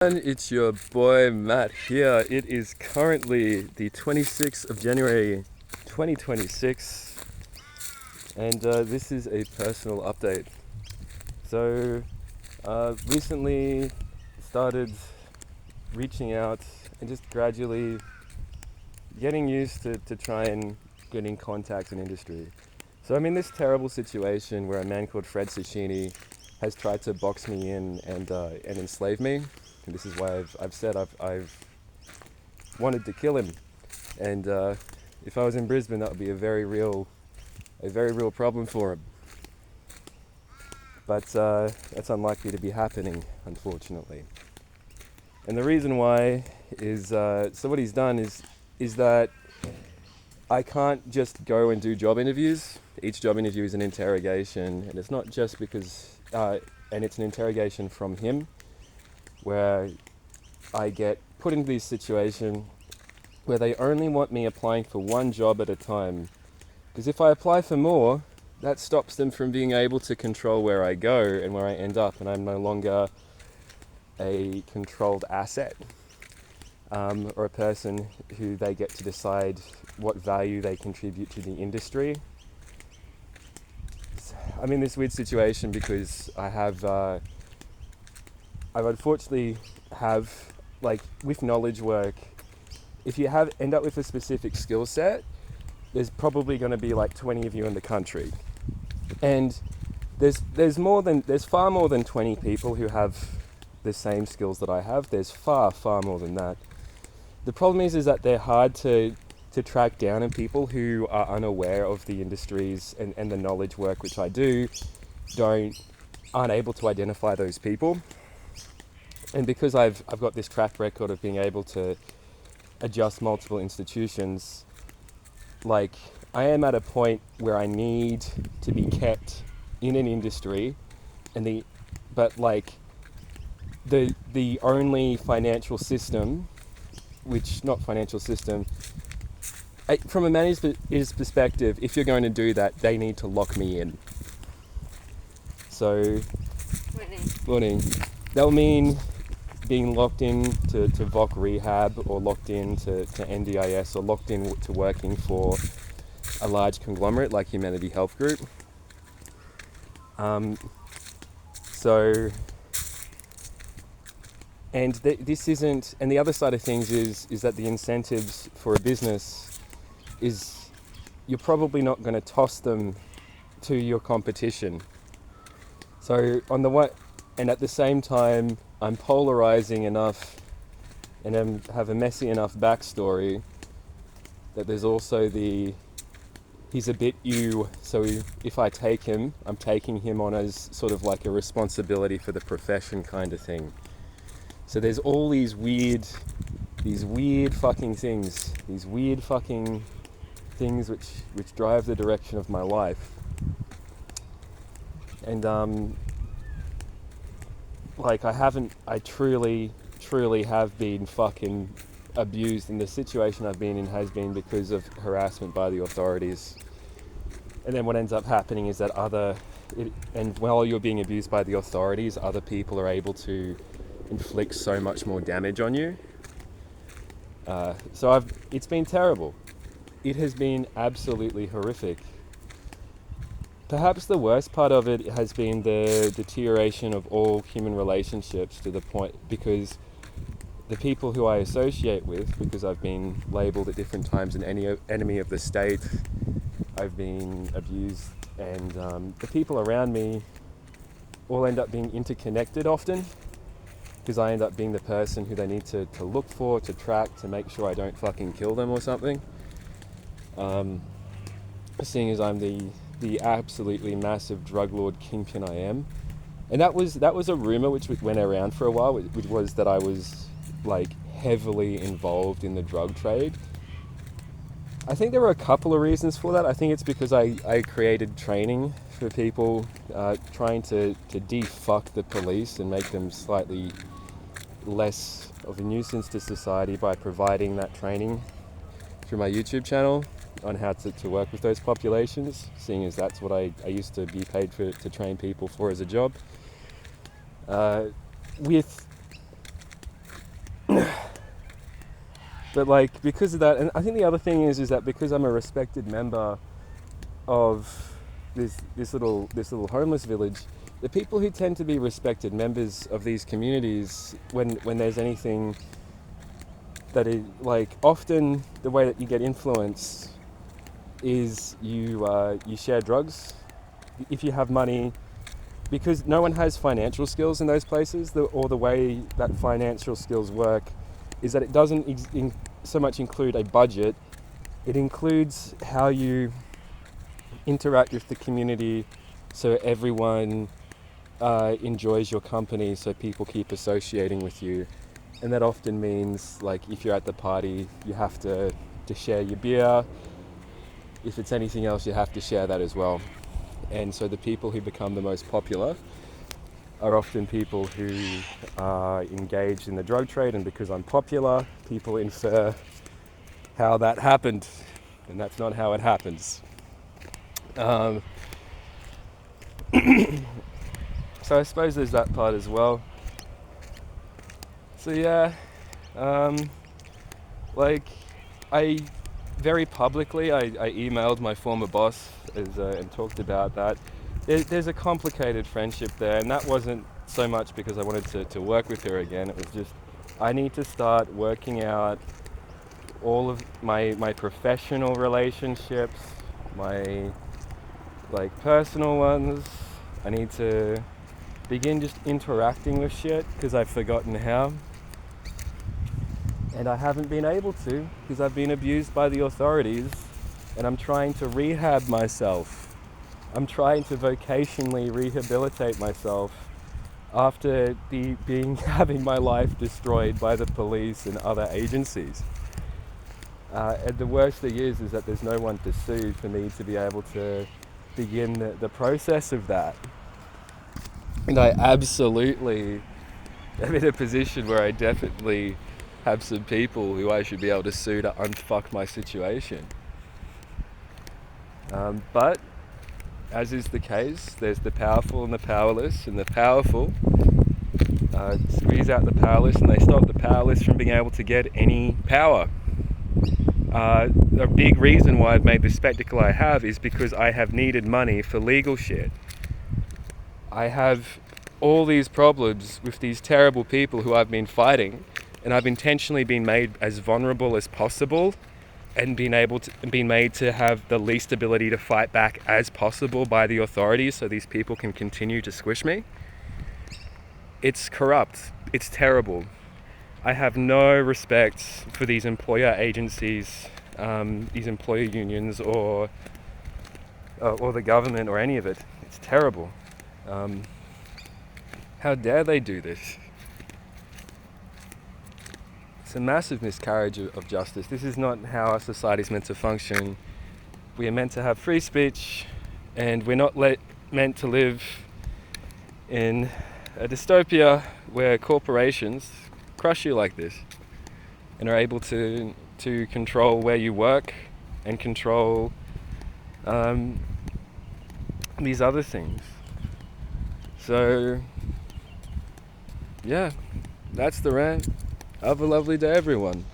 And it's your boy Matt here. It is currently the 26th of January 2026, and this is a personal update. So, recently started reaching out and just gradually getting used to try and get in contact in industry. So I'm in this terrible situation where a man called Fred Cicchini has tried to box me in and enslave me. And this is why I've said I've wanted to kill him. And if I was in Brisbane, that would be a very real problem for him. But that's unlikely to be happening, unfortunately. And the reason why is so what he's done is that I can't just go and do job interviews. Each job interview is an interrogation, and it's not just because, and it's an interrogation from him, where I get put into this situation where they only want me applying for one job at a time. Because if I apply for more, that stops them from being able to control where I go and where I end up, and I'm no longer a controlled asset. Or a person who they get to decide what value they contribute to the industry. I'm in this weird situation because I unfortunately have, like, with knowledge work, if you end up with a specific skill set, there's probably going to be like 20 of you in the country, and there's far more than 20 people who have the same skills that I have. There's far more than that. The problem is that they're hard to track down, and people who are unaware of the industries and the knowledge work which I do aren't able to identify those people. And because I've got this track record of being able to adjust multiple institutions, like, I am at a point where I need to be kept in an industry, but the only financial system, from a manager's perspective, if you're going to do that, they need to lock me in. So, morning. That'll mean being locked in to VOC rehab, or locked in to NDIS, or locked in to working for a large conglomerate like Humanity Health Group. This isn't, and the other side of things is that the incentives for a business is you're probably not going to toss them to your competition. So and at the same time, I'm polarizing enough and have a messy enough backstory that there's also he's a bit you, so if I take him, I'm taking him on as sort of like a responsibility for the profession kind of thing. So there's all these weird fucking things, which drive the direction of my life. And I truly have been fucking abused, and the situation I've been in has been because of harassment by the authorities. And then what ends up happening is that while you're being abused by the authorities, other people are able to inflict so much more damage on you. So it's been terrible. It has been absolutely horrific. Perhaps the worst part of it has been the deterioration of all human relationships, to the point because the people who I associate with, because I've been labelled at different times an enemy of the state, I've been abused, and the people around me all end up being interconnected often, because I end up being the person who they need to look for, to track, to make sure I don't fucking kill them or something. Seeing as I'm the absolutely massive drug lord kingpin I am. And that was a rumor which went around for a while, which was that I was like heavily involved in the drug trade. I think there were a couple of reasons for that. I think it's because I created training for people, trying to defuck the police and make them slightly less of a nuisance to society by providing that training through my YouTube channel on how to work with those populations, seeing as that's what I used to be paid to train people for as a job. With But like because of that, and I think the other thing is that because I'm a respected member of this little homeless village, the people who tend to be respected members of these communities, when there's anything that is like, often the way that you get influence is you share drugs if you have money, because no one has financial skills in those places. Or the way that financial skills work is that it doesn't so much include a budget. It includes how you interact with the community, so everyone enjoys your company, so people keep associating with you. And that often means, like, if you're at the party, you have to share your beer. If it's anything else, you have to share that as well. And so the people who become the most popular are often people who are engaged in the drug trade, and because I'm popular, people infer how that happened, and that's not how it happens. So I suppose there's that part as well. So yeah, like I very publicly I emailed my former boss and talked about that. There's a complicated friendship there, and that wasn't so much because I wanted to work with her again. It was just I need to start working out all of my professional relationships, my like personal ones. I need to begin just interacting with shit because I've forgotten how. And I haven't been able to because I've been abused by the authorities, and I'm trying to rehab myself. I'm trying to vocationally rehabilitate myself after having my life destroyed by the police and other agencies. And the worst thing is that there's no one to sue for me to be able to begin the process of that. And I absolutely am in a position where I definitely have some people who I should be able to sue to unfuck my situation. But, as is the case, there's the powerful and the powerless, and the powerful squeeze out the powerless, and they stop the powerless from being able to get any power. A big reason why I've made the spectacle I have is because I have needed money for legal shit. I have all these problems with these terrible people who I've been fighting, and I've intentionally been made as vulnerable as possible and been made to have the least ability to fight back as possible by the authorities, so these people can continue to squish me. It's corrupt. It's terrible. I have no respect for these employer agencies, these employer unions, or the government, or any of it. It's terrible. How dare they do this? It's a massive miscarriage of justice. This is not how our society is meant to function. We are meant to have free speech, and we're not meant to live in a dystopia where corporations crush you like this and are able to control where you work and control these other things. So yeah, that's the rant. Have a lovely day, everyone.